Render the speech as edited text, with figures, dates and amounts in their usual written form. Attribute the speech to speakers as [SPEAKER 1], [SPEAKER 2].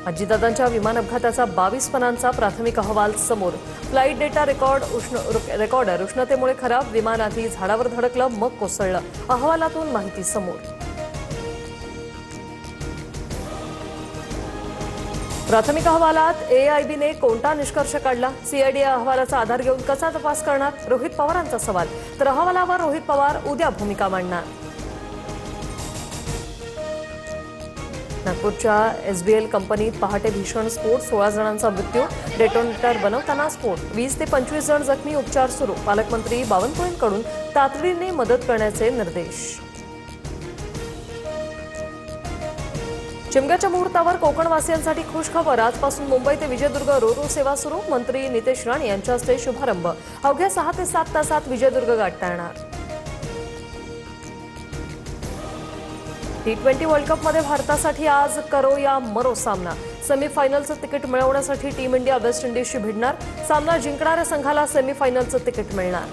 [SPEAKER 1] अजितदादांच्या विमान अपघाताचा 22 पानांचा प्राथमिक अहवाल समोर. फ्लाईट डेटा रेकॉर्डर उष्णतेमुळे खराब. विमान आधी झाडावर धडकलं, मग कोसळलं. अहवालातून माहिती समोर. प्राथमिक अहवालात एआयबीने कोणता निष्कर्ष काढला? सीआयडी अहवालाचा आधार घेऊन कसा तपास करणार? रोहित पवारांचा सवाल. तर अहवालावर रोहित पवार उद्या भूमिका मांडणार. नागपूरच्या एसबीएल कंपनीत पहाटे भीषण स्फोट. 16 जणांचा मृत्यू. डेटोनेटर बनवताना स्फोट. 20 ते 25 जण जखमी. उपचार सुरू. पालकमंत्री बावनकुळेंकडून तातडीने मदत करण्याचे निर्देश. चिमग्याच्या मुहूर्तावर कोकणवासियांसाठी खुश खबर. आजपासून मुंबई ते विजयदुर्ग रो सेवा सुरू. मंत्री नितेश राणे यांच्या हस्ते शुभारंभ. अवघ्या 6 ते 7 तासात विजयदुर्ग गाठता येणार. T20 वर्ल्ड कपमध्ये भारतासाठी आज करो या मरो सामना. सेमीफायनलचं तिकीट मिळवण्यासाठी टीम इंडिया वेस्ट इंडिजशी भिडणार. सामना जिंकणाऱ्या संघाला सेमीफायनलचं तिकीट मिळणार.